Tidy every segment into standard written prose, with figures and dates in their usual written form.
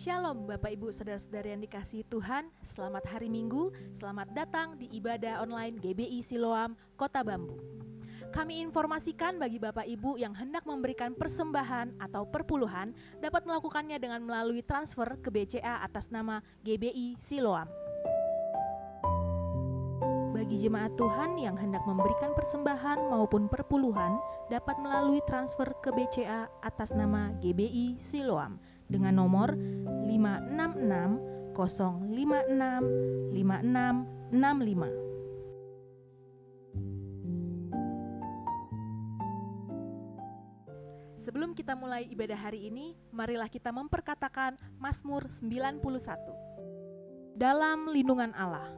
Shalom Bapak Ibu Saudara-saudara yang dikasihi Tuhan. Selamat hari Minggu, selamat datang di ibadah online GBI Siloam Kota Bambu. Kami informasikan bagi Bapak Ibu yang hendak memberikan persembahan atau perpuluhan dapat melakukannya dengan melalui transfer ke BCA atas nama GBI Siloam. Bagi jemaat Tuhan yang hendak memberikan persembahan maupun perpuluhan dapat melalui transfer ke BCA atas nama GBI Siloam dengan nomor 566 056 5665. Sebelum kita mulai ibadah hari ini, marilah kita memperkatakan Mazmur 91. Dalam lindungan Allah.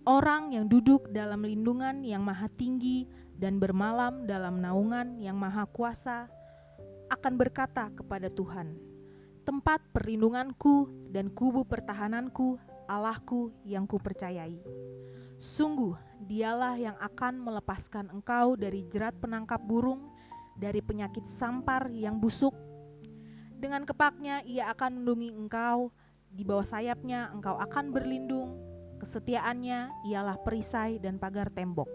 Orang yang duduk dalam lindungan yang maha tinggi dan bermalam dalam naungan yang maha kuasa akan berkata kepada Tuhan, tempat perlindunganku dan kubu pertahananku, Allahku yang kupercayai. Sungguh dialah yang akan melepaskan engkau dari jerat penangkap burung, dari penyakit sampar yang busuk. Dengan kepaknya ia akan melindungi engkau, di bawah sayapnya engkau akan berlindung. Kesetiaannya ialah perisai dan pagar tembok.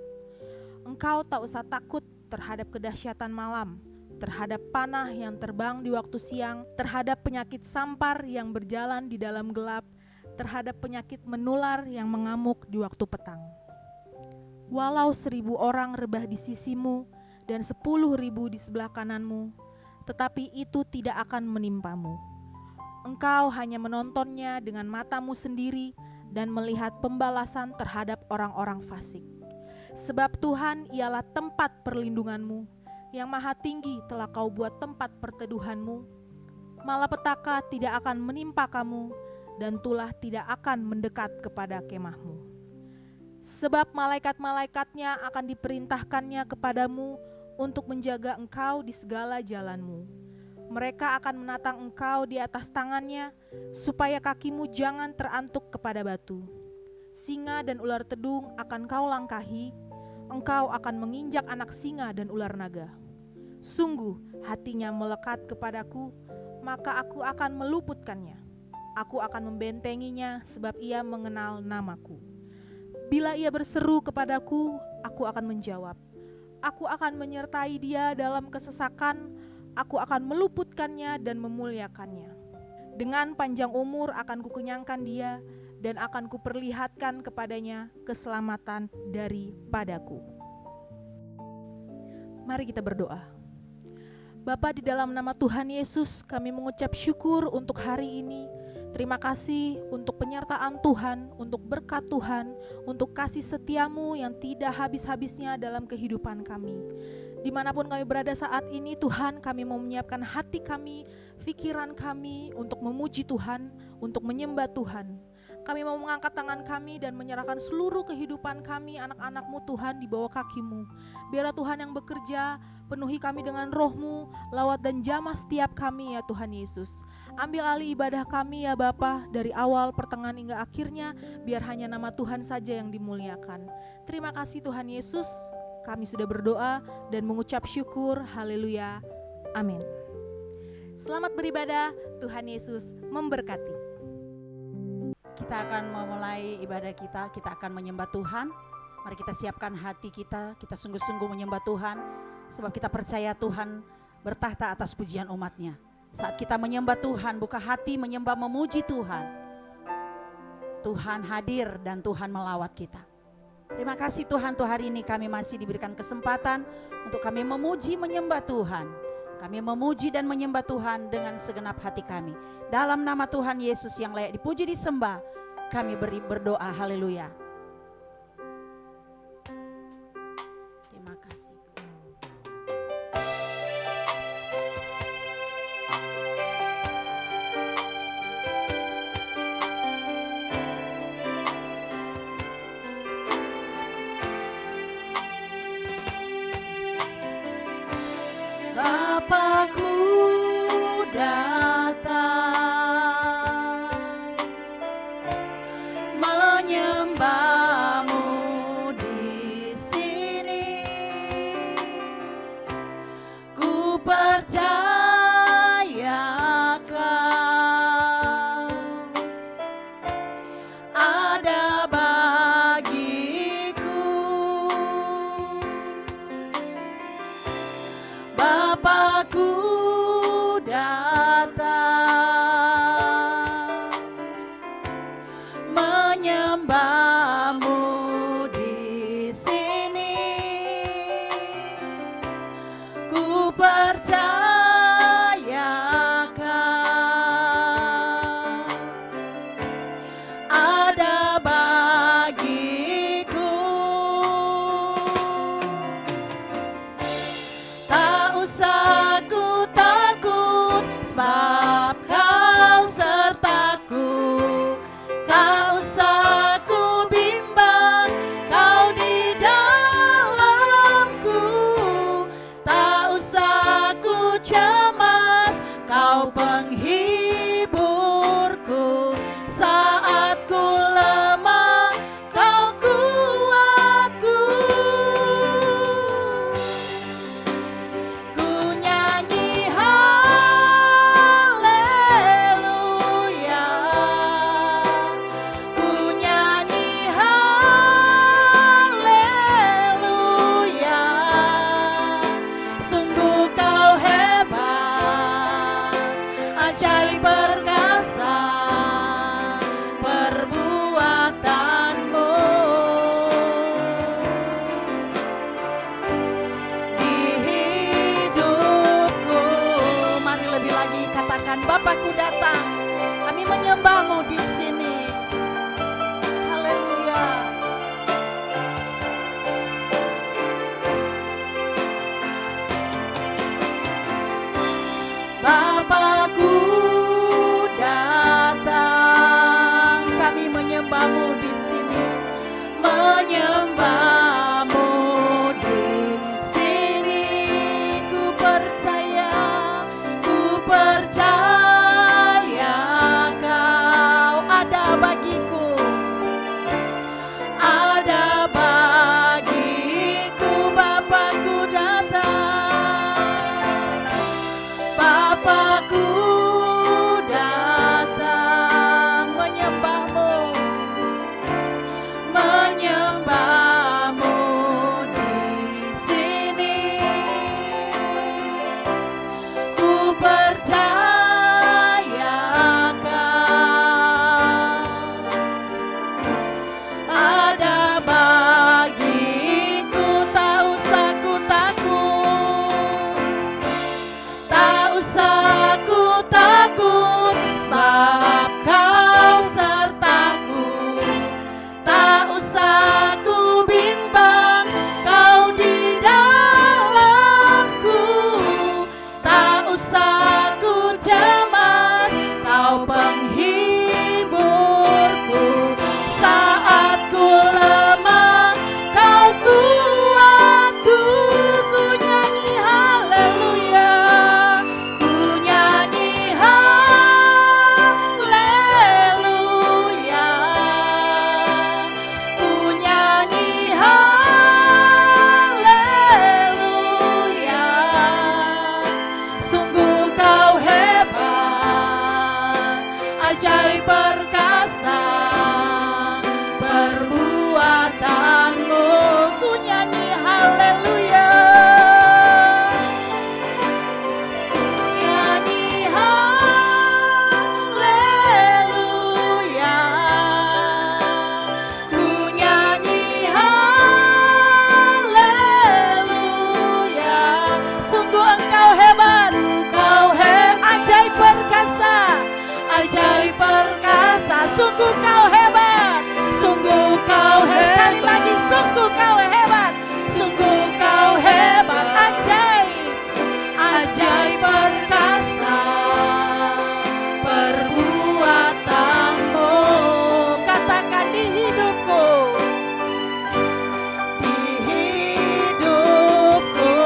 Engkau tak usah takut terhadap kedahsyatan malam, terhadap panah yang terbang di waktu siang, terhadap penyakit sampar yang berjalan di dalam gelap, terhadap penyakit menular yang mengamuk di waktu petang. Walau 1.000 orang rebah di sisimu dan 10.000 di sebelah kananmu, tetapi itu tidak akan menimpamu. Engkau hanya menontonnya dengan matamu sendiri dan melihat pembalasan terhadap orang-orang fasik. Sebab Tuhan ialah tempat perlindunganmu, yang maha tinggi telah kau buat tempat perteduhanmu. Malapetaka tidak akan menimpa kamu, dan tulah tidak akan mendekat kepada kemahmu. Sebab malaikat-malaikatnya akan diperintahkannya kepadamu untuk menjaga engkau di segala jalanmu. Mereka akan menatang engkau di atas tangannya, supaya kakimu jangan terantuk kepada batu. Singa dan ular tedung akan kau langkahi, engkau akan menginjak anak singa dan ular naga. Sungguh hatinya melekat kepadaku, maka aku akan meluputkannya. Aku akan membentenginya sebab ia mengenal namaku. Bila ia berseru kepadaku, aku akan menjawab. Aku akan menyertai dia dalam kesesakan, aku akan meluputkannya dan memuliakannya. Dengan panjang umur akan kukenyangkan dia dan akan kuperlihatkan kepadanya keselamatan daripadaku. Mari kita berdoa. Bapa, di dalam nama Tuhan Yesus kami mengucap syukur untuk hari ini. Terima kasih untuk penyertaan Tuhan, untuk berkat Tuhan, untuk kasih setiamu yang tidak habis-habisnya dalam kehidupan kami. Dimanapun kami berada saat ini, Tuhan, kami mau menyiapkan hati kami, pikiran kami untuk memuji Tuhan, untuk menyembah Tuhan. Kami mau mengangkat tangan kami dan menyerahkan seluruh kehidupan kami, anak-anak-Mu Tuhan, di bawah kaki-Mu. Biarlah Tuhan yang bekerja, penuhi kami dengan roh-Mu, lawat dan jamah setiap kami ya Tuhan Yesus. Ambil alih ibadah kami ya Bapa, dari awal, pertengahan hingga akhirnya, biar hanya nama Tuhan saja yang dimuliakan. Terima kasih Tuhan Yesus, kami sudah berdoa dan mengucap syukur, haleluya, amin. Selamat beribadah, Tuhan Yesus memberkati. Kita akan memulai ibadah kita akan menyembah Tuhan. Mari kita siapkan hati kita sungguh-sungguh menyembah Tuhan. Sebab kita percaya Tuhan bertahta atas pujian umatnya. Saat kita menyembah Tuhan, buka hati menyembah memuji Tuhan. Tuhan hadir dan Tuhan melawat kita. Terima kasih Tuhan, untuk hari ini kami masih diberikan kesempatan untuk kami memuji menyembah Tuhan. Kami memuji dan menyembah Tuhan dengan segenap hati kami. Dalam nama Tuhan Yesus yang layak dipuji disembah, kami berdoa, haleluya. Terima kasih Tuhan. Bapakku datang menyembah Kau penghiburku saat ku lemah, Kau kuatku. Ku nyanyi haleluya, ku nyanyi haleluya. Sungguh Kau hebat, ajaib perkasa perbuatanmu. Di hidupku, mari lebih lagi katakan, Bapakku datang, kami menyembah-Mu di sini. Haleluya. Bapakku datang, kami menyembah-Mu di sini, menyembah-Mu di sini. Ku percaya Kau ada bagiku, ada bagiku. Bapakku datang, Bapakku datang, menyembah-Mu, menyembah-Mu di sini. Ku percaya Kau ada bagiku. Tak usah ku takut, tak usah ku takut, sebab Kau sertaku. Tak usah ku bimbang, Kau di dalamku. Tak usah ku cemas, Kau penghiburku saat ku lemah, Kau kuatku. Ku nyanyi haleluya, ku nyanyi haleluya, ku nyanyi haleluya. Sungguh Kau hebat, ajaib perkasa perbuatanmu. Ku nyanyi haleluya, nyanyi haleluya, ku nyanyi haleluya. Sungguh Engkau hebat, ajaib perkasa, ajaib perkasa. Sungguh Kau hebat, sungguh Kau hebat. Sekali lagi, sungguh Kau hebat, sungguh Kau hebat. Ajaib, ajaib perkasa perbuatanmu. Katakan, di hidupku, di hidupku,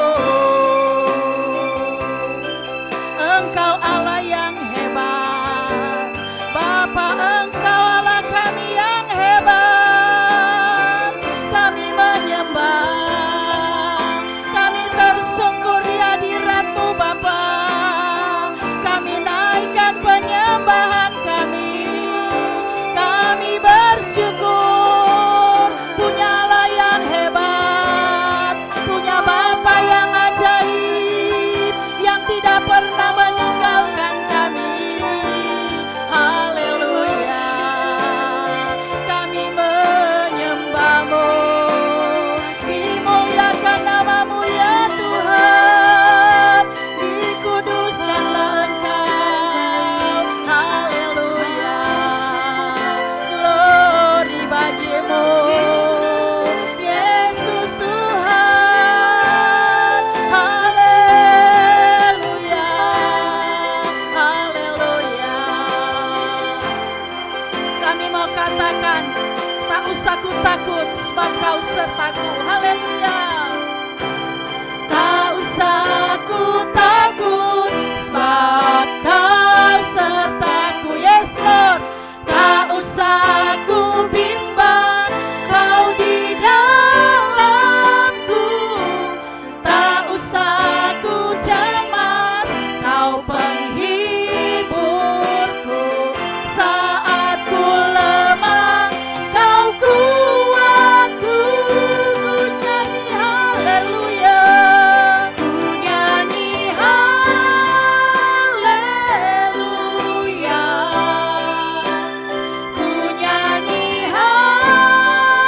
Engkau Allah yang hebat. Bapa, Engkau Allah kami yang hebat. Kami menyembah, kami tersungkur di hadirat-Mu Bapa. Kami naikkan penyembahan kami. Kami bersyukur punya Allah yang hebat, punya Bapa yang ajaib, yang tidak pernah meninggalkan kami. Haleluya, kami menyembah-Mu, dimuliakan nama-Mu ya Tuhan, dikuduskanlah Engkau. Haleluya, glory bagi-Mu Yesus Tuhan. Haleluya, haleluya. Kami mau katakan, tak usah ku takut, sebab Kau sertaku. Haleluya. Tak usah ku takut, sebab Kau Engkau penghiburku saat ku lemah, Kau kuatku. Ku nyanyi haleluya, ku nyanyi haleluya, ku nyanyi haleluya.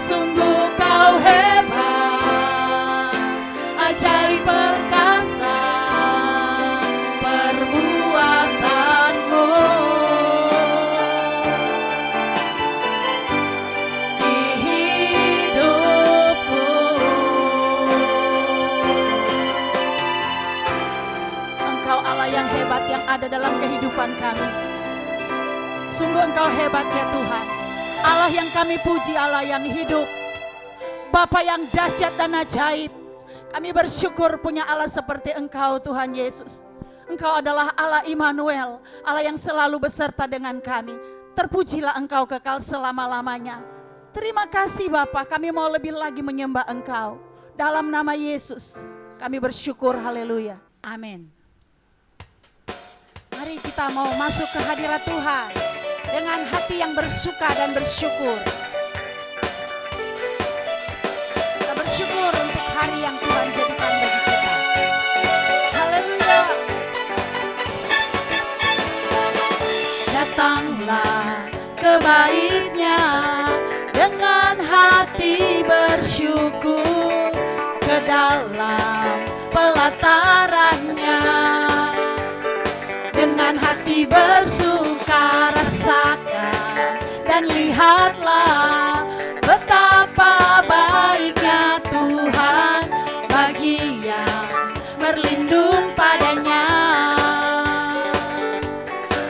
Sungguh Kau hebat, ajaib perkasa perbuatanmu di hidupku. Engkau Allah yang hebat yang ada dalam kehidupan kami. Sungguh Engkau hebat ya Tuhan, Allah yang kami puji, Allah yang hidup, Bapa yang dahsyat dan ajaib. Kami bersyukur punya Allah seperti Engkau Tuhan Yesus. Engkau adalah Allah Immanuel, Allah yang selalu beserta dengan kami. Terpujilah Engkau kekal selama-lamanya. Terima kasih Bapa, kami mau lebih lagi menyembah Engkau. Dalam nama Yesus kami bersyukur, haleluya, amin. Mari kita mau masuk ke hadirat Tuhan dengan hati yang bersuka dan bersyukur. Kita bersyukur untuk hari yang Tuhan jadikan bagi kita. Haleluya. Datanglah ke bait-Nya dengan hati bersyukur, ke dalam pelataran-Nya dengan hati bersuka rasakan dan lihatlah betapa baiknya Tuhan bagi yang berlindung padanya.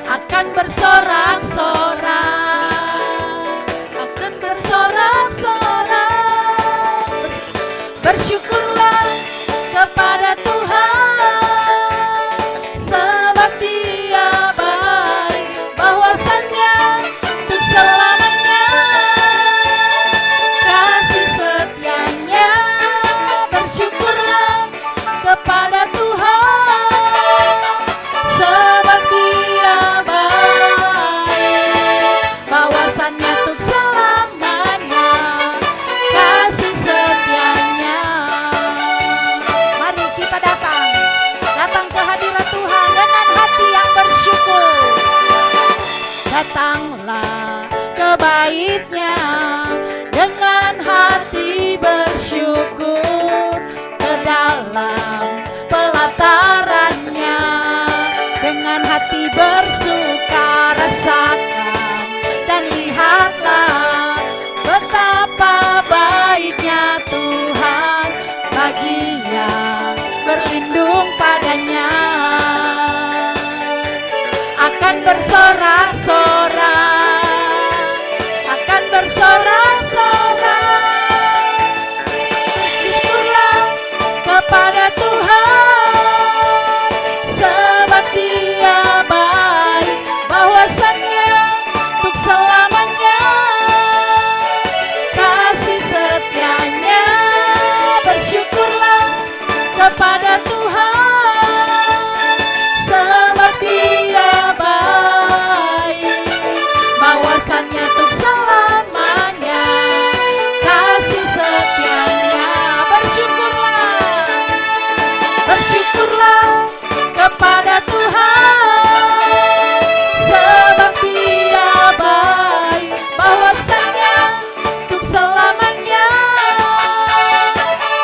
Akan bersorak-sorak, akan bersorak-sorak. Bersyukurlah kepada Tuhan, sebab Dia baik, bahwasannya untuk selamanya kasih setianya. Bersyukurlah kepada Tuhan, sebab Dia baik, bahwasannya untuk selamanya kasih setianya. Mari kita datang ke hadirat Tuhan dengan hati yang bersyukur. Datanglah ke bait-Nya dengan hati bersyukur, ke dalam pelataran-Nya dengan hati bersuka rasakan dan lihatlah betapa baiknya Tuhan bagi yang berlindung padanya. Akan bersorak-sorak, akan bersorak-sorak. Bersyukurlah kepada Tuhan, sebab Dia baik, bahwasannya untuk selamanya kasih setianya. Bersyukurlah kepada Tuhan, sebab Dia baik, bahwasannya untuk selamanya kasih setianya. Bersyukurlah kepada Tuhan, sebab Dia baik, bahwasannya untuk selamanya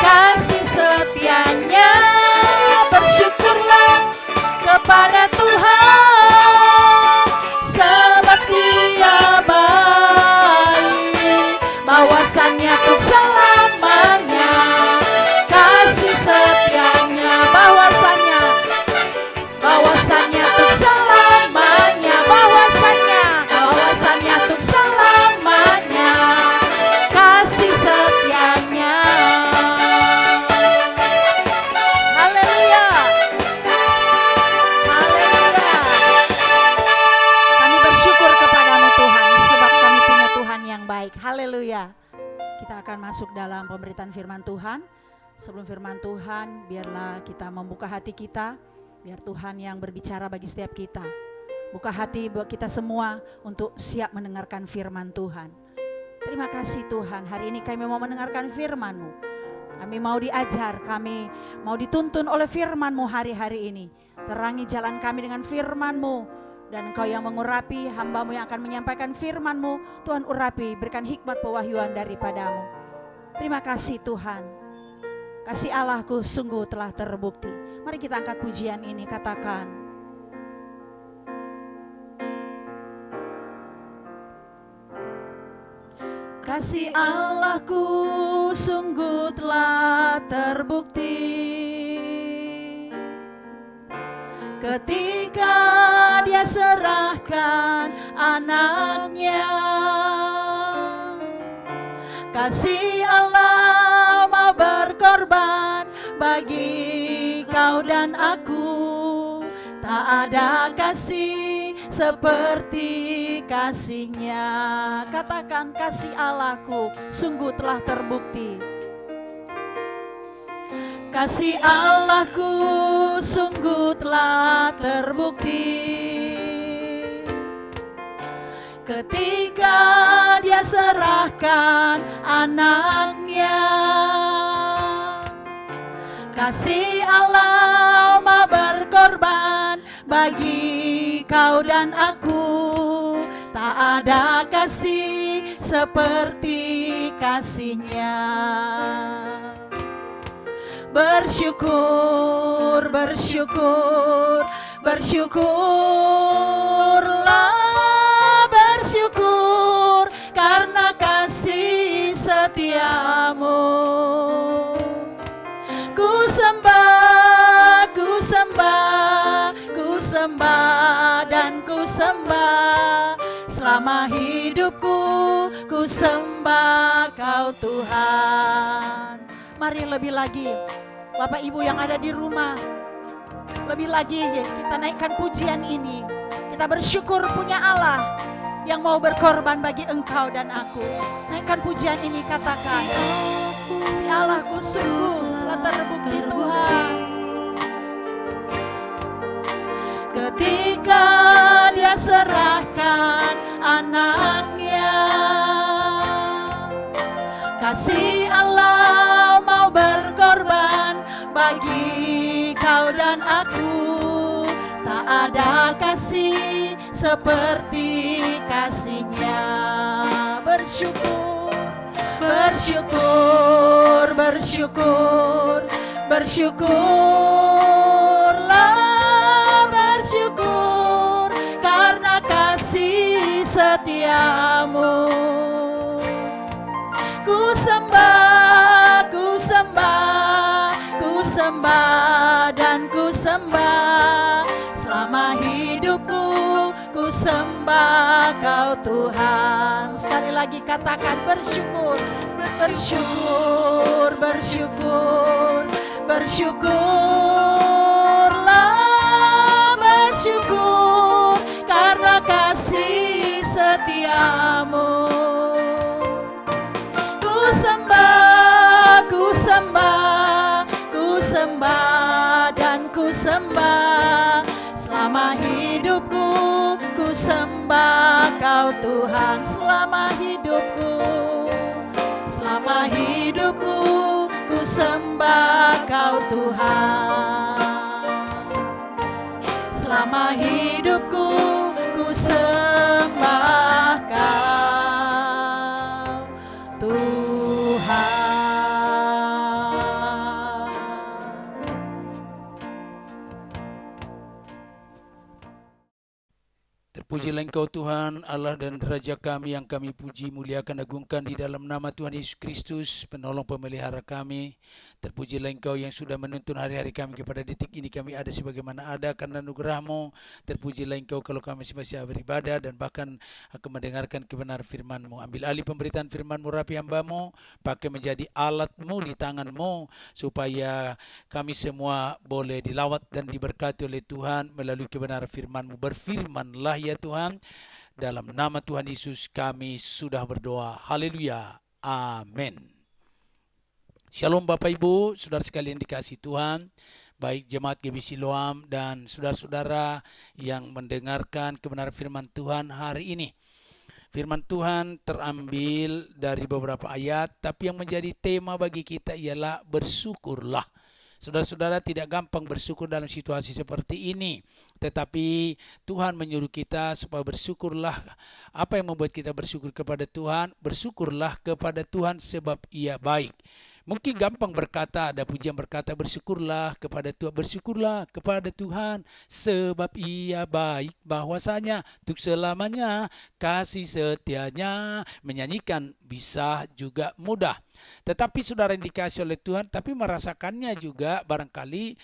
kasih setianya. Bersyukurlah kepada Tuhan, sebab Dia baik, bahwasannya untuk selamanya kasih setianya. Bahwasannya untuk selamanya, bahwasannya untuk selamanya kasih setianya. Haleluya, haleluya. Kami bersyukur kepadamu Tuhan, sebab kami punya Tuhan yang baik. Haleluya. Kita akan masuk dalam pemberitaan firman Tuhan. Sebelum firman Tuhan, biarlah kita membuka hati kita, biar Tuhan yang berbicara bagi setiap kita. Buka hati buat kita semua untuk siap mendengarkan firman Tuhan. Terima kasih Tuhan, hari ini kami mau mendengarkan firman-Mu. Kami mau diajar, kami mau dituntun oleh firman-Mu hari-hari ini. Terangi jalan kami dengan firman-Mu. Dan Engkau yang mengurapi, hamba-Mu yang akan menyampaikan firman-Mu. Tuhan urapi, berikan hikmat pewahyuan daripadamu. Terima kasih Tuhan. Kasih Allahku sungguh telah terbukti. Mari kita angkat pujian ini, katakan. Kasih Allahku sungguh telah terbukti ketika Dia serahkan anaknya. Kasih Allah mau berkorban bagi kau dan aku. Tak ada kasih seperti kasih-Nya. Katakan, kasih Allahku sungguh telah terbukti. Kasih Allahku sungguh telah terbukti ketika Dia serahkan anaknya. Kasih Allah mau berkorban bagi kau dan aku. Tak ada kasih seperti kasih-Nya. Bersyukur, bersyukur, bersyukurlah, bersyukur karena kasih setiamu. Ku sembah, ku sembah, ku sembah dan ku sembah. Selama hidupku ku sembah kau Tuhan. Mari lebih lagi Bapak Ibu yang ada di rumah, lebih lagi kita naikkan pujian ini. Kita bersyukur punya Allah yang mau berkorban bagi engkau dan aku. Naikkan pujian ini, katakan. Si Allahku sungguh telah terbukti Tuhan. Ketika Dia serahkan anaknya. Kasih Allah mau berkorban bagi kau dan aku. Tak ada kasih seperti kasih-Nya. Bersyukur, bersyukur, bersyukur, bersyukurlah, bersyukur karena kasih setiamu. Ku sembah, ku sembah, ku sembah dan ku sembah. Selama hidupku ku sembah kau Tuhan. Sekali lagi katakan bersyukur, bersyukur, bersyukur, bersyukurlah, bersyukur karena kasih setiamu. Ku sembah, ku sembah, ku sembah dan ku sembah. Selama hidupku ku sembah kau Tuhan. Selama hidupku, selama hidupku ku sembah kau Tuhan. Selama hidupku ku sembah kau Tuhan. Terpujilah Engkau Tuhan, Allah dan Raja kami yang kami puji, muliakan, agungkan di dalam nama Tuhan Yesus Kristus, penolong pemelihara kami. Terpujilah Engkau yang sudah menuntun hari-hari kami kepada detik ini kami ada sebagaimana ada karena anugerah-Mu. Terpujilah Engkau kalau kami masih beribadah dan bahkan akan mendengarkan kebenaran firman-Mu. Ambil alih pemberitaan firman-Mu, rapi hamba-Mu, pakai menjadi alat-Mu di tangan-Mu, supaya kami semua boleh dilawat dan diberkati oleh Tuhan melalui kebenaran firman-Mu. Berfirmanlah ya Tuhan, dalam nama Tuhan Yesus kami sudah berdoa. Haleluya. Amin. Shalom Bapak Ibu, saudara sekalian dikasihi Tuhan, baik jemaat GBI Siloam dan saudara-saudara yang mendengarkan kebenaran firman Tuhan hari ini. Firman Tuhan terambil dari beberapa ayat, tapi yang menjadi tema bagi kita ialah bersyukurlah. Saudara-saudara, tidak gampang bersyukur dalam situasi seperti ini, tetapi Tuhan menyuruh kita supaya bersyukurlah. Apa yang membuat kita bersyukur kepada Tuhan? Bersyukurlah kepada Tuhan sebab Ia baik. Mungkin gampang berkata, ada pujian berkata bersyukurlah kepada Tuhan sebab Ia baik, bahwasanya untuk selamanya kasih setianya, menyanyikan bisa juga mudah. Tetapi saudara yang dikasihi oleh Tuhan, tapi merasakannya juga barangkali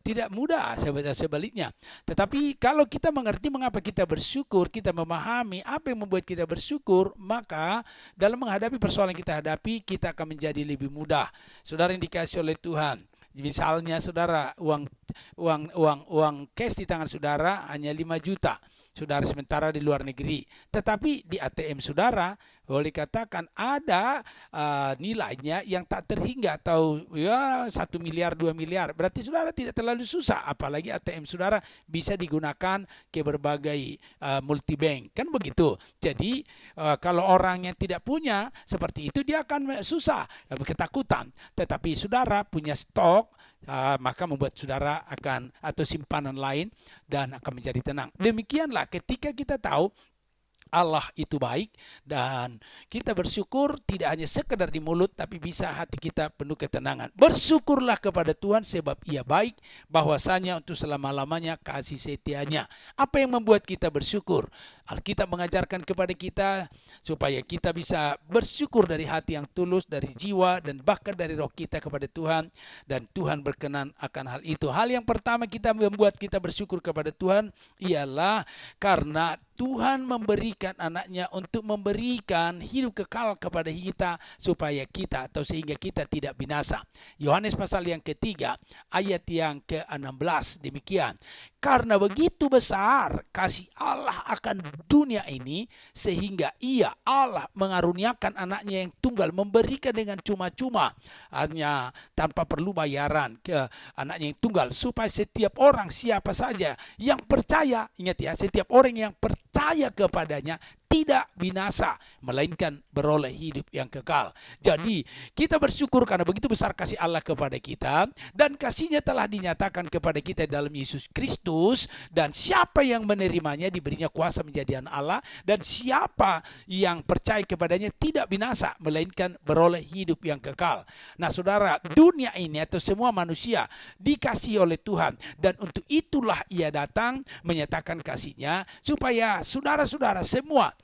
tidak mudah, sebaliknya. Tetapi kalau kita mengerti mengapa kita bersyukur, kita memahami apa yang membuat kita bersyukur, maka dalam menghadapi persoalan yang kita hadapi, kita akan menjadi lebih mudah. Saudara yang dikasihi oleh Tuhan, misalnya saudara uang cash di tangan saudara hanya 5 juta. Saudara sementara di luar negeri, tetapi di ATM saudara boleh katakan ada nilainya yang tak terhingga, atau ya 1 miliar 2 miliar. Berarti saudara tidak terlalu susah, apalagi ATM saudara bisa digunakan ke berbagai multibank, kan begitu. Jadi kalau orang yang tidak punya seperti itu, dia akan susah, ketakutan. Tetapi saudara punya stok, maka membuat saudara akan, atau simpanan lain, dan akan menjadi tenang. Demikianlah ketika kita tahu Allah itu baik dan kita bersyukur, tidak hanya sekedar di mulut, tapi bisa hati kita penuh ketenangan. Bersyukurlah kepada Tuhan sebab Ia baik, bahwasanya untuk selama-lamanya kasih setianya. Apa yang membuat kita bersyukur? Alkitab mengajarkan kepada kita supaya kita bisa bersyukur dari hati yang tulus, dari jiwa dan bahkan dari roh kita kepada Tuhan, dan Tuhan berkenan akan hal itu. Hal yang pertama kita membuat kita bersyukur kepada Tuhan ialah karena Tuhan memberikan anaknya untuk memberikan hidup kekal kepada kita, supaya kita, atau sehingga kita tidak binasa. Yohanes pasal yang ketiga ayat yang ke-16 demikian. Karena begitu besar kasih Allah akan dunia ini, sehingga Ia, Allah, mengaruniakan anaknya yang tunggal, memberikan dengan cuma-cuma, hanya tanpa perlu bayaran, ke anaknya yang tunggal, supaya setiap orang, siapa saja yang percaya, ingat ya, setiap orang yang percaya kepadanya tidak binasa, melainkan beroleh hidup yang kekal. Jadi kita bersyukur karena begitu besar kasih Allah kepada kita, dan kasih-Nya telah dinyatakan kepada kita dalam Yesus Kristus, dan siapa yang menerimanya diberinya kuasa menjadi anak Allah, dan siapa yang percaya kepadanya tidak binasa, melainkan beroleh hidup yang kekal. Nah saudara, dunia ini atau semua manusia dikasihi oleh Tuhan, dan untuk itulah Ia datang menyatakan kasih-Nya, supaya saudara-saudara semua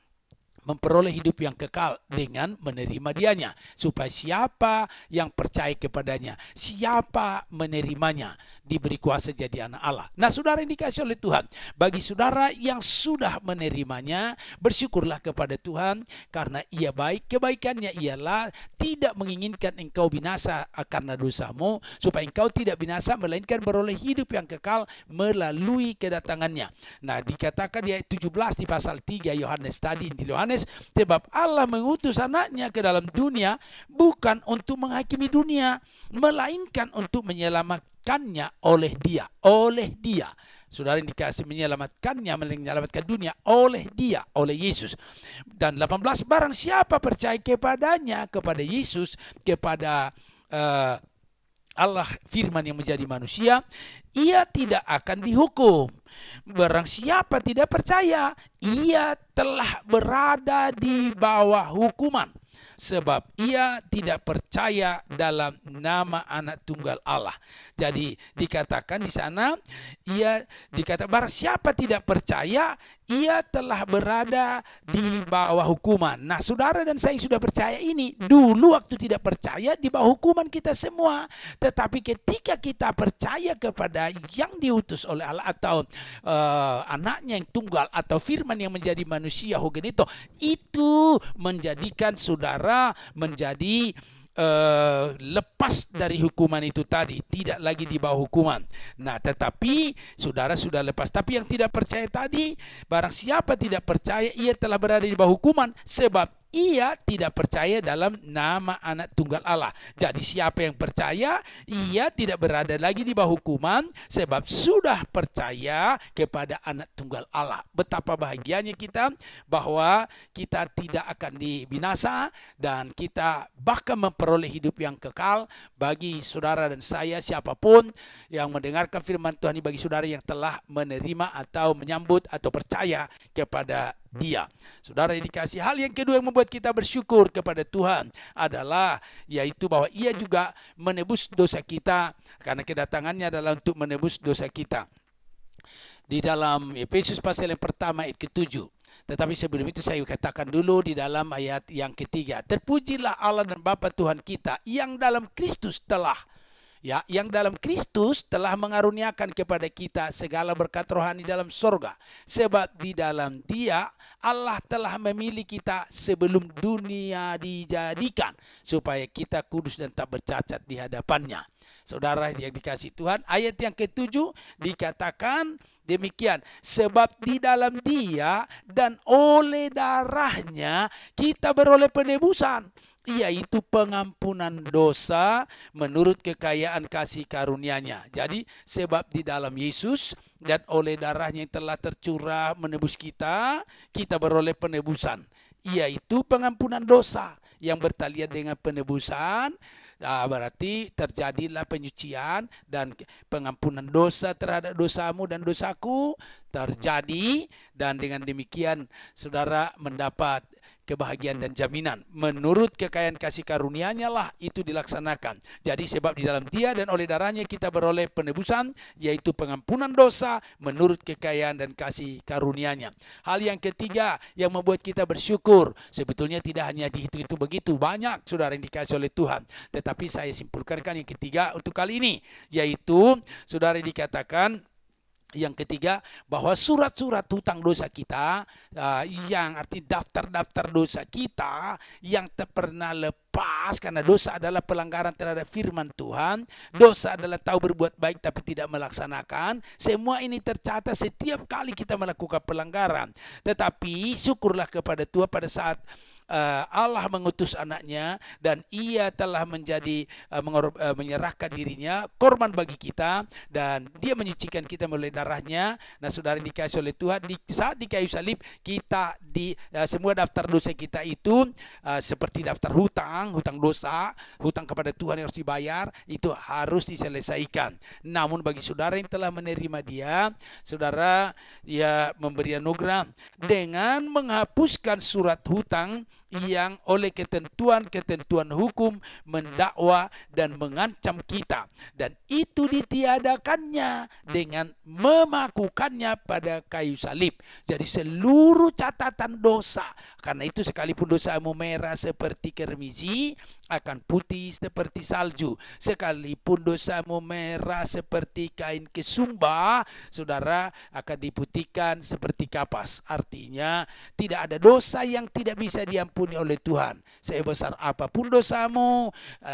memperoleh hidup yang kekal dengan menerima Dianya, supaya siapa yang percaya kepadanya, siapa menerimanya, diberi kuasa jadi anak Allah. Nah saudara yang dikasihi oleh Tuhan, bagi saudara yang sudah menerimanya, bersyukurlah kepada Tuhan karena Ia baik. Kebaikannya ialah tidak menginginkan engkau binasa karena dosamu, supaya engkau tidak binasa, melainkan beroleh hidup yang kekal melalui kedatangannya. Nah dikatakan di ayat 17 di pasal 3 Yohanes tadi, Injil Yohanes, sebab Allah mengutus anaknya ke dalam dunia bukan untuk menghakimi dunia, melainkan untuk menyelamatkannya oleh Dia. Saudara yang dikasih, menyelamatkannya, menyelamatkan dunia oleh Dia, oleh Yesus. Dan 18, barang siapa percaya kepadanya, kepada Yesus, kepada Allah firman yang menjadi manusia, ia tidak akan dihukum. Barang siapa tidak percaya, ia telah berada di bawah hukuman, sebab ia tidak percaya dalam nama anak tunggal Allah. Jadi dikatakan di sana, ia dikatakan barang siapa tidak percaya, ia telah berada di bawah hukuman. Nah saudara dan saya sudah percaya ini, dulu waktu tidak percaya di bawah hukuman kita semua. Tetapi ketika kita percaya kepada yang diutus oleh Allah, atau anaknya yang tunggal, atau firman yang menjadi manusia, Hugenito, itu menjadikan saudara menjadi lepas dari hukuman itu tadi, tidak lagi di bawah hukuman. Nah, tetapi saudara sudah lepas. Tapi yang tidak percaya tadi, barang siapa tidak percaya, ia telah berada di bawah hukuman, sebab ia tidak percaya dalam nama anak tunggal Allah. Jadi siapa yang percaya, ia tidak berada lagi di bawah hukuman sebab sudah percaya kepada anak tunggal Allah. Betapa bahagianya kita bahwa kita tidak akan dibinasa dan kita bahkan memperoleh hidup yang kekal. Bagi saudara dan saya, siapapun yang mendengarkan firman Tuhan ini, bagi saudara yang telah menerima atau menyambut atau percaya kepada Dia. Saudara yang dikasihi, hal yang kedua yang membuat kita bersyukur kepada Tuhan adalah yaitu bahwa Ia juga menebus dosa kita, karena kedatangannya adalah untuk menebus dosa kita. Di dalam Efesus pasal yang pertama ayat ke-7. Tetapi sebelum itu saya katakan dulu di dalam ayat yang ketiga. Terpujilah Allah dan Bapa Tuhan kita yang dalam Kristus telah mengaruniakan kepada kita segala berkat rohani dalam sorga. Sebab di dalam Dia Allah telah memilih kita sebelum dunia dijadikan, supaya kita kudus dan tak bercacat di hadapannya. Saudara yang dikasihi Tuhan, ayat yang ke-7 dikatakan demikian, sebab di dalam Dia dan oleh darahnya kita beroleh penebusan, yaitu pengampunan dosa menurut kekayaan kasih karunia-Nya. Jadi sebab di dalam Yesus dan oleh darahnya yang telah tercurah menebus kita, kita beroleh penebusan, yaitu pengampunan dosa yang bertalian dengan penebusan. Berarti terjadilah penyucian dan pengampunan dosa terhadap dosamu dan dosaku terjadi, dan dengan demikian saudara mendapat kebahagiaan dan jaminan. Menurut kekayaan kasih karunia-Nya lah itu dilaksanakan. Jadi sebab di dalam Dia dan oleh darahnya kita beroleh penebusan, yaitu pengampunan dosa menurut kekayaan dan kasih karunia-Nya. Hal yang ketiga yang membuat kita bersyukur, sebetulnya tidak hanya dihitung itu begitu banyak saudara yang dikasihi oleh Tuhan, tetapi saya simpulkan yang ketiga untuk kali ini, yaitu saudara dikatakan yang ketiga, bahwa surat-surat hutang dosa kita, yang arti daftar-daftar dosa kita yang tak pernah lepas, karena dosa adalah pelanggaran terhadap firman Tuhan, dosa adalah tahu berbuat baik tapi tidak melaksanakan. Semua ini tercatat setiap kali kita melakukan pelanggaran. Tetapi syukurlah kepada Tuhan pada saat Allah mengutus anaknya dan Ia telah menjadi menyerahkan dirinya korban bagi kita, dan Dia menyucikan kita melalui darahnya. Nah saudara dikasihi oleh Tuhan, saat di kayu salib kita semua daftar dosa kita itu seperti daftar hutang dosa, hutang kepada Tuhan yang harus dibayar, itu harus diselesaikan. Namun bagi saudara yang telah menerima Dia, saudara Dia memberi anugerah dengan menghapuskan surat hutang yang oleh ketentuan hukum mendakwa dan mengancam kita, dan itu ditiadakannya dengan memakukannya pada kayu salib. Jadi seluruh catatan dosa, karena itu sekalipun dosamu merah seperti kermisi, akan putih seperti salju. Sekalipun dosamu merah seperti kain kesumba, saudara, akan diputihkan seperti kapas. Artinya tidak ada dosa yang tidak bisa diampuni oleh Tuhan. Sebesar apapun dosamu,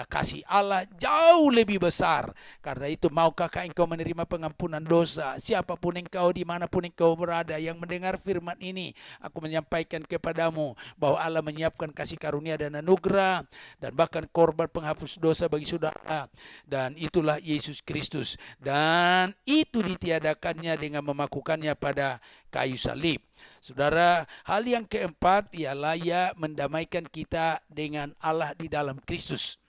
kasih Allah jauh lebih besar. Karena itu maukah engkau menerima pengampunan dosa? Siapapun engkau, dimanapun engkau berada yang mendengar firman ini, aku menyampaikan kepadamu bahwa Allah menyiapkan kasih karunia dan anugerah dan bahkan korban penghapus dosa bagi saudara, dan itulah Yesus Kristus, dan itu ditiadakannya dengan memakukannya pada kayu salib. Saudara, hal yang keempat ialah Ia mendamaikan kita dengan Allah di dalam Kristus.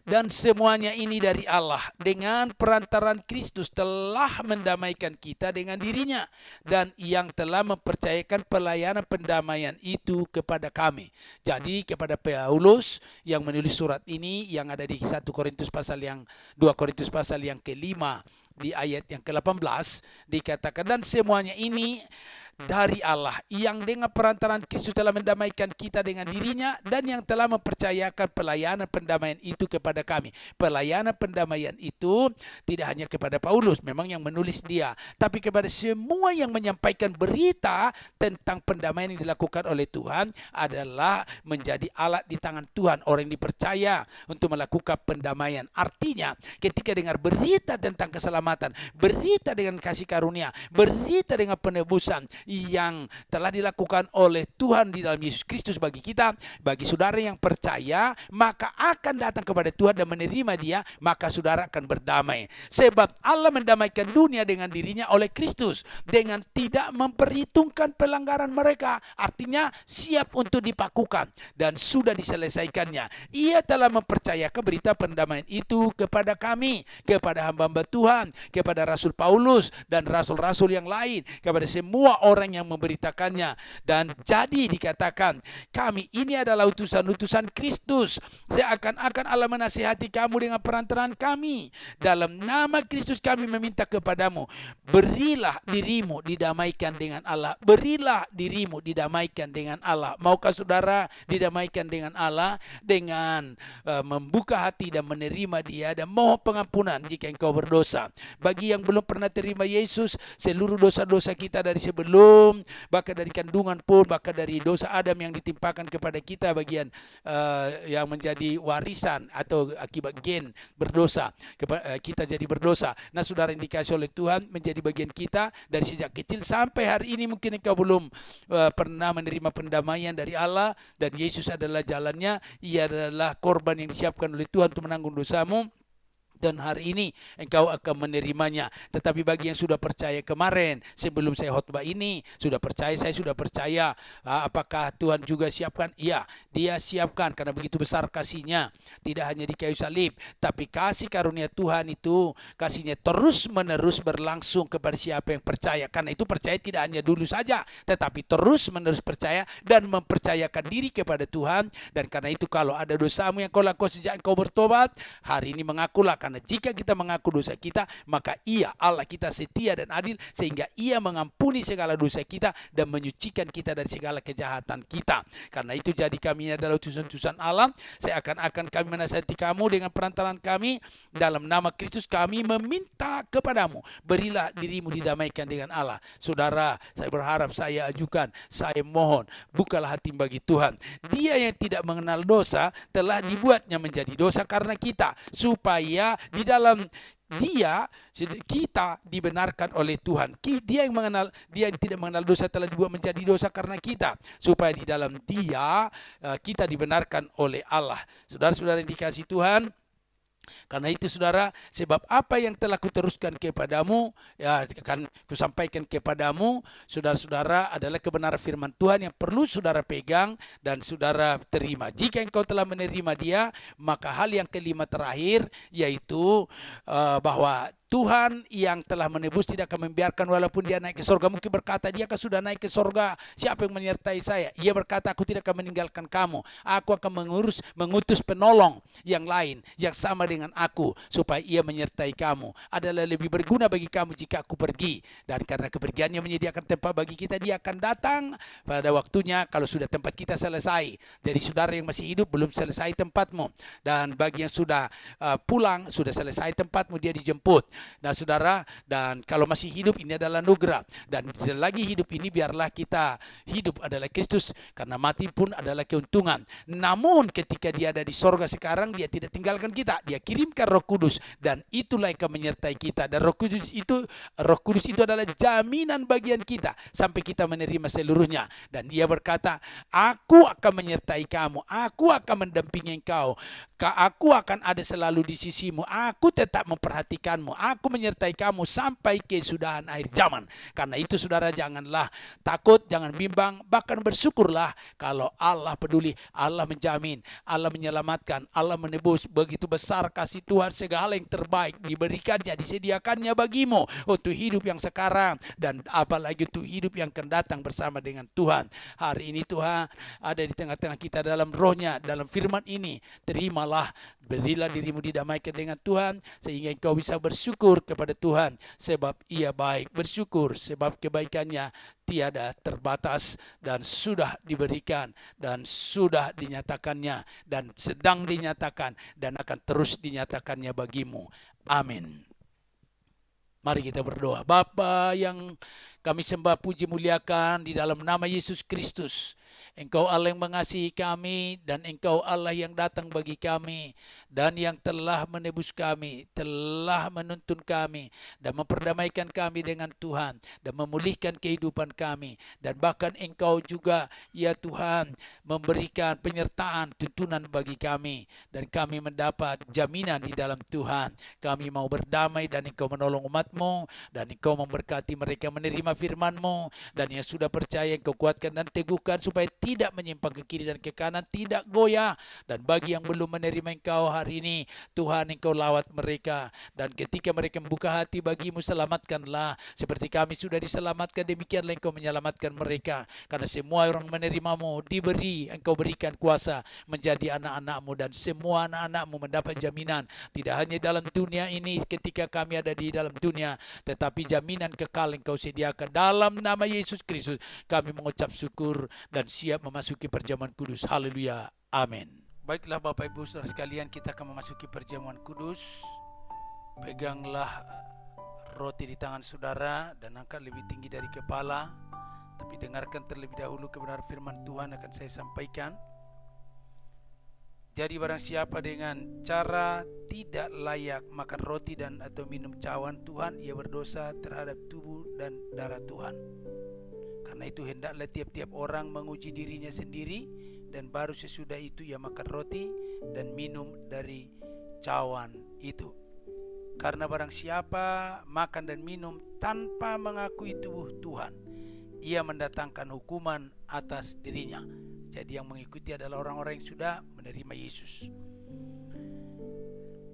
Dan semuanya ini dari Allah. Dengan perantaran Kristus telah mendamaikan kita dengan dirinya, dan yang telah mempercayakan pelayanan pendamaian itu kepada kami. Jadi kepada Paulus yang menulis surat ini, yang ada di 2 Korintus pasal yang kelima di ayat yang ke-18 dikatakan, dan semuanya ini dari Allah yang dengan perantaran Kristus telah mendamaikan kita dengan dirinya, dan yang telah mempercayakan pelayanan pendamaian itu kepada kami. Pelayanan pendamaian itu tidak hanya kepada Paulus, memang yang menulis dia, tapi kepada semua yang menyampaikan berita tentang pendamaian yang dilakukan oleh Tuhan, adalah menjadi alat di tangan Tuhan, orang yang dipercaya untuk melakukan pendamaian. Artinya ketika dengar berita tentang keselamatan, berita dengan kasih karunia, berita dengan penebusan, yang telah dilakukan oleh Tuhan di dalam Yesus Kristus bagi kita, bagi saudara yang percaya, maka akan datang kepada Tuhan dan menerima Dia, maka saudara akan berdamai. Sebab Allah mendamaikan dunia dengan dirinya oleh Kristus, dengan tidak memperhitungkan pelanggaran mereka. Artinya siap untuk dipakukan dan sudah diselesaikannya. Ia telah mempercayakan berita pendamaian itu kepada kami, kepada hamba-hamba Tuhan, kepada Rasul Paulus dan rasul-rasul yang lain, kepada semua orang yang memberitakannya. Dan jadi dikatakan, kami ini adalah utusan-utusan Kristus. Seakan-akan Allah menasihati kamu dengan perantaraan kami. Dalam nama Kristus kami meminta kepadamu, berilah dirimu didamaikan dengan Allah. Berilah dirimu didamaikan dengan Allah. Maukah saudara didamaikan dengan Allah dengan membuka hati dan menerima Dia dan mohon pengampunan jika engkau berdosa. Bagi yang belum pernah terima Yesus, seluruh dosa-dosa kita dari sebelum, bahkan dari kandungan pun, bahkan dari dosa Adam yang ditimpakan kepada kita, bagian yang menjadi warisan atau akibat gen berdosa, kita jadi berdosa. Nah, saudara yang dikasihi oleh Tuhan, menjadi bagian kita dari sejak kecil sampai hari ini. Mungkin engkau belum pernah menerima pendamaian dari Allah, dan Yesus adalah jalannya. Ia adalah korban yang disiapkan oleh Tuhan untuk menanggung dosamu, dan hari ini engkau akan menerimanya. Tetapi bagi yang sudah percaya kemarin, sebelum saya khotbah ini, sudah percaya, saya sudah percaya. Apakah Tuhan juga siapkan? Iya, Dia siapkan, karena begitu besar kasih-Nya. Tidak hanya di kayu salib, tapi kasih karunia Tuhan itu, kasih-Nya terus menerus berlangsung kepada siapa yang percaya. Karena itu percaya tidak hanya dulu saja, tetapi terus menerus percaya dan mempercayakan diri kepada Tuhan. Dan karena itu kalau ada dosamu yang kau lakukan sejak engkau bertobat, hari ini mengakulah. Karena jika kita mengaku dosa kita, maka Ia, Allah kita, setia dan adil, sehingga Ia mengampuni segala dosa kita dan menyucikan kita dari segala kejahatan kita. Karena itu jadi kami adalah utusan-utusan Allah. Seakan-akan kami menasihati kamu dengan perantaraan kami. Dalam nama Kristus kami meminta kepadamu, berilah dirimu didamaikan dengan Allah. Saudara, saya berharap, saya ajukan, saya mohon, bukalah hati bagi Tuhan. Dia yang tidak mengenal dosa telah dibuatnya menjadi dosa karena kita, supaya di dalam Dia kita dibenarkan oleh Tuhan. Dia yang tidak mengenal dosa telah dibuat menjadi dosa karena kita, supaya di dalam Dia kita dibenarkan oleh Allah. Saudara-saudara yang dikasihi Tuhan, karena itu saudara, sebab apa yang telah kuteruskan kepadamu, ya akan kusampaikan kepadamu, saudara-saudara, adalah kebenaran firman Tuhan yang perlu saudara pegang dan saudara terima. Jika engkau telah menerima Dia, maka hal yang kelima terakhir, yaitu bahwa Tuhan yang telah menebus tidak akan membiarkan walaupun dia naik ke sorga. Mungkin berkata, dia kan sudah naik ke sorga, siapa yang menyertai saya? Ia berkata, aku tidak akan meninggalkan kamu. Aku akan mengutus penolong yang lain, yang sama dengan aku, supaya ia menyertai kamu. Adalah lebih berguna bagi kamu jika aku pergi. Dan karena kepergiannya menyediakan tempat bagi kita, dia akan datang pada waktunya kalau sudah tempat kita selesai. Jadi saudara yang masih hidup, belum selesai tempatmu. Dan bagi yang sudah pulang, sudah selesai tempatmu, dia dijemput. Nah saudara, dan kalau masih hidup, ini adalah anugerah. Dan selagi hidup ini, biarlah kita hidup adalah Kristus, karena mati pun adalah keuntungan. Namun ketika dia ada di sorga sekarang, dia tidak tinggalkan kita. Dia kirimkan Roh Kudus, dan itulah yang akan menyertai kita. Dan Roh Kudus itu adalah jaminan bagian kita sampai kita menerima seluruhnya. Dan dia berkata, aku akan menyertai kamu, aku akan mendampingi engkau, aku akan ada selalu di sisimu, aku tetap memperhatikanmu, aku menyertai kamu sampai kesudahan akhir zaman. Karena itu saudara, janganlah takut, jangan bimbang, bahkan bersyukurlah kalau Allah peduli, Allah menjamin, Allah menyelamatkan, Allah menebus. Begitu besar kasih Tuhan, segala yang terbaik diberikannya, disediakannya bagimu untuk hidup yang sekarang, dan apalagi untuk hidup yang akan datang bersama dengan Tuhan. Hari ini Tuhan ada di tengah-tengah kita dalam rohnya, dalam firman ini. Terimalah, berilah dirimu didamaikan dengan Tuhan, sehingga engkau bisa bersyukur kepada Tuhan, sebab Ia baik. Bersyukur sebab kebaikannya tiada terbatas, dan sudah diberikan, dan sudah dinyatakannya, dan sedang dinyatakan, dan akan terus dinyatakannya bagimu. Amin. Mari kita berdoa. Bapa yang kami sembah, puji, muliakan di dalam nama Yesus Kristus, Engkau Allah yang mengasihi kami, dan Engkau Allah yang datang bagi kami, dan yang telah menebus kami, telah menuntun kami, dan memperdamaikan kami dengan Tuhan, dan memulihkan kehidupan kami. Dan bahkan Engkau juga, ya Tuhan, memberikan penyertaan, tuntunan bagi kami, dan kami mendapat jaminan di dalam Tuhan. Kami mau berdamai, dan Engkau menolong umat-Mu, dan Engkau memberkati mereka menerima firman-Mu, dan yang sudah percaya Engkau kuatkan dan teguhkan supaya tidak menyimpang ke kiri dan ke kanan, tidak goyah. Dan bagi yang belum menerima Engkau hari ini, Tuhan, Engkau lawat mereka, dan ketika mereka membuka hati bagi-Mu, selamatkanlah seperti kami sudah diselamatkan, demikianlah Engkau menyelamatkan mereka. Karena semua orang menerima-Mu Engkau berikan kuasa menjadi anak-anak-Mu, dan semua anak-anak-Mu mendapat jaminan, tidak hanya dalam dunia ini ketika kami ada di dalam dunia, tetapi jaminan kekal Engkau sediakan. Dalam nama Yesus Kristus kami mengucap syukur dan siap memasuki perjamuan kudus. Haleluya, amin. Baiklah Bapak Ibu Saudara sekalian, kita akan memasuki perjamuan kudus. Peganglah roti di tangan saudara dan angkat lebih tinggi dari kepala. Tapi dengarkan terlebih dahulu kebenaran firman Tuhan akan saya sampaikan. Jadi barang siapa dengan cara tidak layak makan roti dan atau minum cawan Tuhan, ia berdosa terhadap tubuh dan darah Tuhan. Karena itu hendaklah tiap-tiap orang menguji dirinya sendiri, dan baru sesudah itu ia makan roti dan minum dari cawan itu. Karena barang siapa makan dan minum tanpa mengakui tubuh Tuhan, ia mendatangkan hukuman atas dirinya. Jadi yang mengikuti adalah orang-orang yang sudah menerima Yesus.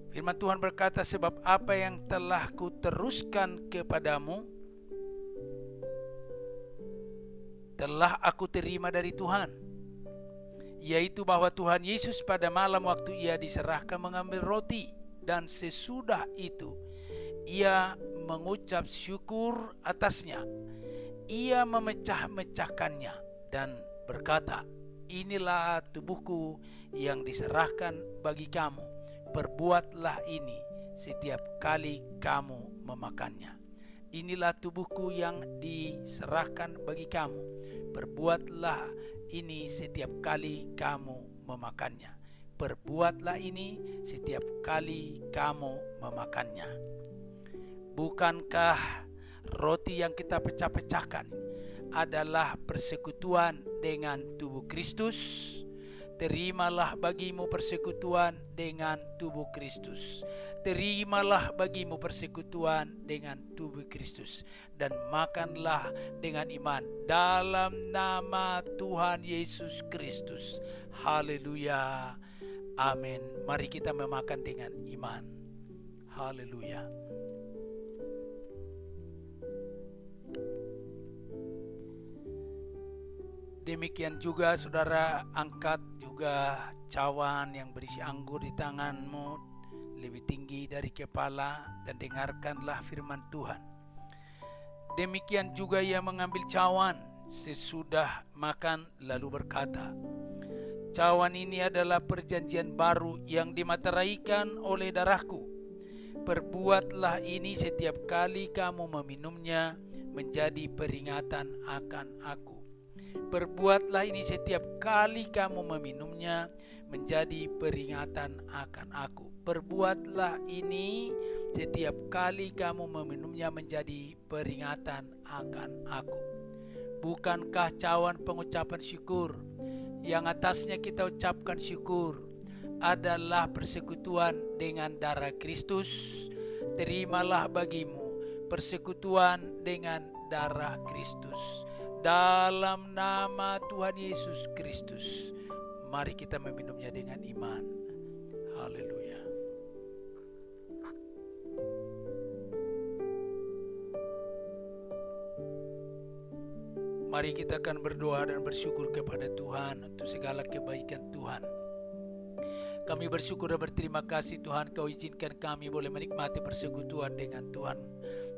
Firman Tuhan berkata, sebab apa yang telah kuteruskan kepadamu telah aku terima dari Tuhan, yaitu bahwa Tuhan Yesus pada malam waktu ia diserahkan mengambil roti, dan sesudah itu ia mengucap syukur atasnya. Ia memecah-mecahkannya dan berkata, inilah tubuhku yang diserahkan bagi kamu. Perbuatlah ini setiap kali kamu memakannya. Inilah tubuhku yang diserahkan bagi kamu. Perbuatlah ini setiap kali kamu memakannya. Perbuatlah ini setiap kali kamu memakannya. Bukankah roti yang kita pecah-pecahkan adalah persekutuan dengan tubuh Kristus? Terimalah bagimu persekutuan dengan tubuh Kristus. Terimalah bagimu persekutuan dengan tubuh Kristus, dan makanlah dengan iman dalam nama Tuhan Yesus Kristus. Haleluya, amin. Mari kita memakan dengan iman. Haleluya. Demikian juga saudara, angkat juga cawan yang berisi anggur di tanganmu lebih tinggi dari kepala, dan dengarkanlah firman Tuhan. Demikian juga ia mengambil cawan sesudah makan lalu berkata, cawan ini adalah perjanjian baru yang dimateraikan oleh darahku. Perbuatlah ini setiap kali kamu meminumnya menjadi peringatan akan aku. Perbuatlah ini setiap kali kamu meminumnya menjadi peringatan akan aku. Perbuatlah ini setiap kali kamu meminumnya menjadi peringatan akan aku. Bukankah cawan pengucapan syukur yang atasnya kita ucapkan syukur adalah persekutuan dengan darah Kristus? Terimalah bagimu persekutuan dengan darah Kristus. Dalam nama Tuhan Yesus Kristus, mari kita meminumnya dengan iman. Haleluya. Mari kita akan berdoa dan bersyukur kepada Tuhan untuk segala kebaikan Tuhan. Kami bersyukur dan berterima kasih Tuhan, Kau izinkan kami boleh menikmati persekutuan dengan Tuhan.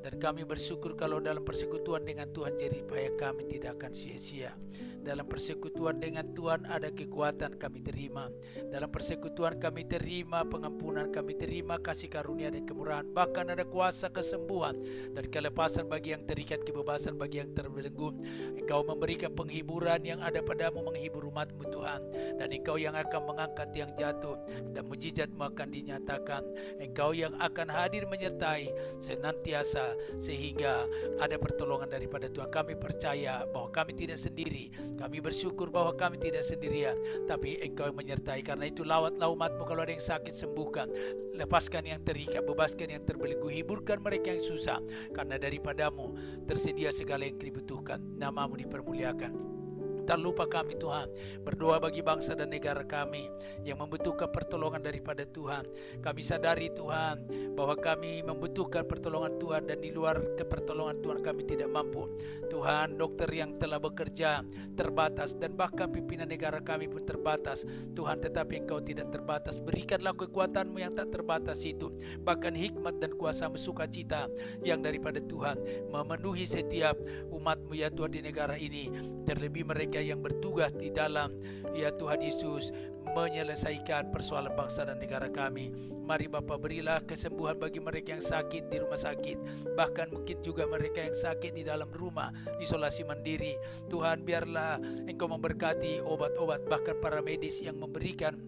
Dan kami bersyukur kalau dalam persekutuan dengan Tuhan jerih payah kami tidak akan sia-sia. Dalam persekutuan dengan Tuhan ada kekuatan kami terima. Dalam persekutuan kami terima pengampunan, kami terima kasih karunia dan kemurahan. Bahkan ada kuasa kesembuhan dan kelepasan bagi yang terikat, kebebasan bagi yang terbelenggu. Engkau memberikan penghiburan yang ada padamu, menghibur umat-Mu Tuhan. Dan Engkau yang akan mengangkat yang jatuh, dan mujizat-Mu akan dinyatakan. Engkau yang akan hadir menyertai senantiasa, sehingga ada pertolongan daripada Tuhan. Kami percaya bahwa kami tidak sendiri. Kami bersyukur bahwa kami tidak sendirian, tapi Engkau yang menyertai. Karena itu lawatlah umat-Mu, kalau ada yang sakit sembuhkan, lepaskan yang terikat, bebaskan yang terbelenggu, hiburkan mereka yang susah. Karena daripada-Mu tersedia segala yang dibutuhkan. Nama-Mu dipermuliakan. Tak lupa kami Tuhan berdoa bagi bangsa dan negara kami yang membutuhkan pertolongan daripada Tuhan. Kami sadari Tuhan bahwa kami membutuhkan pertolongan Tuhan, dan di luar pertolongan Tuhan kami tidak mampu. Tuhan, dokter yang telah bekerja terbatas, dan bahkan pimpinan negara kami pun terbatas. Tuhan, tetapi Engkau tidak terbatas. Berikanlah kekuatan-Mu yang tak terbatas itu, bahkan hikmat dan kuasa-Mu, sukacita yang daripada Tuhan memenuhi setiap umat-Mu ya Tuhan di negara ini. Terlebih mereka yang bertugas di dalam ya Tuhan Yesus menyelesaikan persoalan bangsa dan negara kami. Mari Bapa, berilah kesembuhan bagi mereka yang sakit di rumah sakit, bahkan mungkin juga mereka yang sakit di dalam rumah isolasi mandiri. Tuhan, biarlah Engkau memberkati obat-obat, bahkan para medis yang memberikan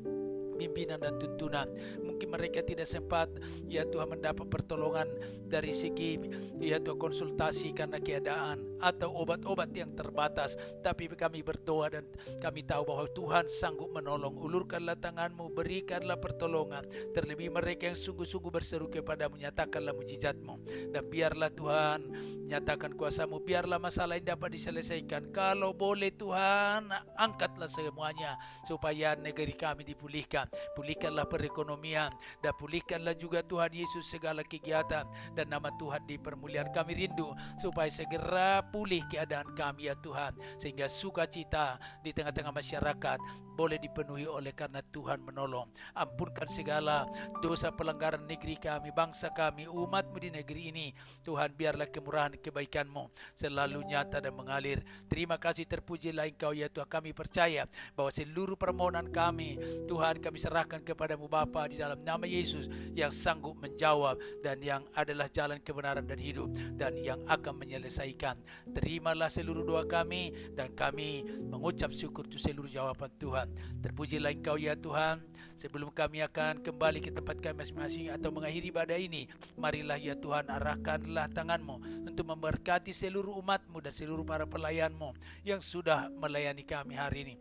pimpinan dan tuntunan. Mungkin mereka tidak sempat ya Tuhan mendapat pertolongan dari segi ya Tuhan konsultasi karena keadaan atau obat-obat yang terbatas, tapi kami berdoa dan kami tahu bahwa Tuhan sanggup menolong. Ulurkanlah tangan-Mu, berikanlah pertolongan. Terlebih mereka yang sungguh-sungguh berseru kepada-Mu, nyatakanlah mujizat-Mu, dan biarlah Tuhan nyatakan kuasa-Mu. Biarlah masalah ini dapat diselesaikan. Kalau boleh Tuhan, angkatlah semuanya supaya negeri kami dipulihkan. Pulihkanlah perekonomian, dan pulihkanlah juga Tuhan Yesus segala kegiatan, dan nama Tuhan dipermuliakan. Kami rindu supaya segera pulih keadaan kami ya Tuhan, sehingga sukacita di tengah-tengah masyarakat boleh dipenuhi oleh karena Tuhan menolong. Ampunkan segala dosa pelanggaran negeri kami, bangsa kami, umat-Mu di negeri ini. Tuhan, biarlah kemurahan kebaikan-Mu selalu nyata dan mengalir. Terima kasih, terpujilah Engkau ya Tuhan. Kami percaya bahwa seluruh permohonan kami Tuhan kami serahkan kepada-Mu Bapa di dalam nama Yesus, yang sanggup menjawab dan yang adalah jalan kebenaran dan hidup, dan yang akan menyelesaikan. Terimalah seluruh doa kami, dan kami mengucap syukur untuk seluruh jawaban Tuhan. Terpujilah Engkau ya Tuhan. Sebelum kami akan kembali ke tempat kami masing-masing atau mengakhiri ibadah ini, marilah ya Tuhan, arahkanlah tangan-Mu untuk memberkati seluruh umat-Mu dan seluruh para pelayan-Mu yang sudah melayani kami hari ini.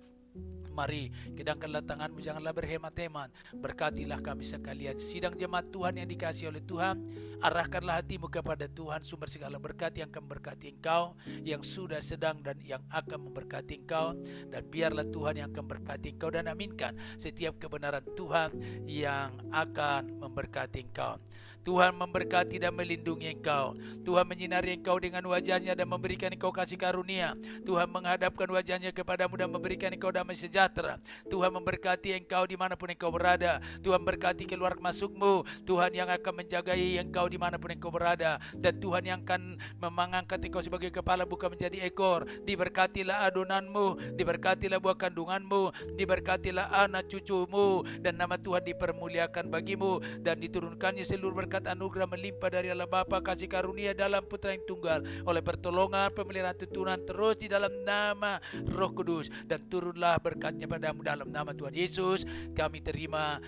Mari kedangkanlah tangan-Mu, janganlah berhemat-hemat. Berkatilah kami sekalian, sidang jemaat Tuhan yang dikasihi oleh Tuhan. Arahkanlah hatimu kepada Tuhan, sumber segala berkat yang akan memberkati engkau, yang sudah, sedang, dan yang akan memberkati engkau. Dan biarlah Tuhan yang akan memberkati engkau, dan aminkan setiap kebenaran Tuhan yang akan memberkati engkau. Tuhan memberkati dan melindungi engkau. Tuhan menyinari engkau dengan wajah-Nya dan memberikan engkau kasih karunia. Tuhan menghadapkan wajah-Nya kepadamu dan memberikan engkau damai sejahtera. Tuhan memberkati engkau dimanapun engkau berada. Tuhan berkati keluar masukmu. Tuhan yang akan menjagai engkau dimanapun engkau berada. Dan Tuhan yang akan mengangkat engkau sebagai kepala, bukan menjadi ekor. Diberkatilah adonanmu, diberkatilah buah kandunganmu, diberkatilah anak cucumu, dan nama Tuhan dipermuliakan bagimu, dan diturunkannya seluruh berkat anugerah melimpah dari Allah Bapa, kasih karunia dalam Putra yang tunggal, oleh pertolongan pemeliharaan tuntunan terus di dalam nama Roh Kudus, dan turunlah berkatnya padamu dalam nama Tuhan Yesus. Kami terima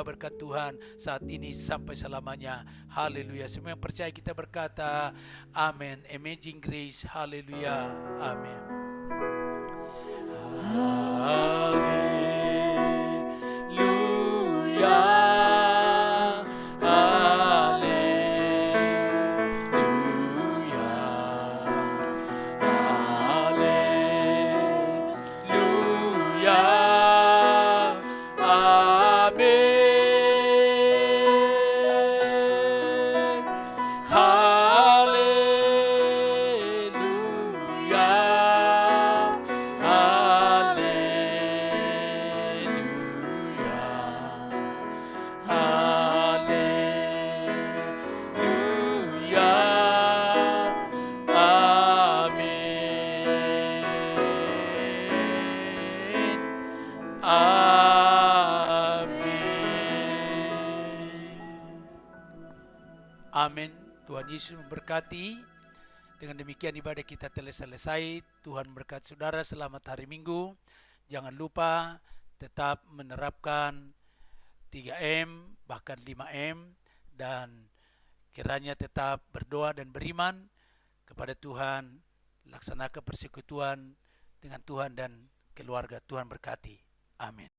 berkat Tuhan saat ini sampai selamanya. Haleluya. Semua yang percaya kita berkata amin. Amazing grace. Haleluya. Amin. Haleluya. Hallelujah. Amin. Tuhan Yesus memberkati. Dengan demikian ibadah kita telah selesai. Tuhan berkati saudara, selamat hari Minggu. Jangan lupa tetap menerapkan 3M bahkan 5M, dan kiranya tetap berdoa dan beriman kepada Tuhan. Laksanakan persekutuan dengan Tuhan dan keluarga. Tuhan berkati. Amin.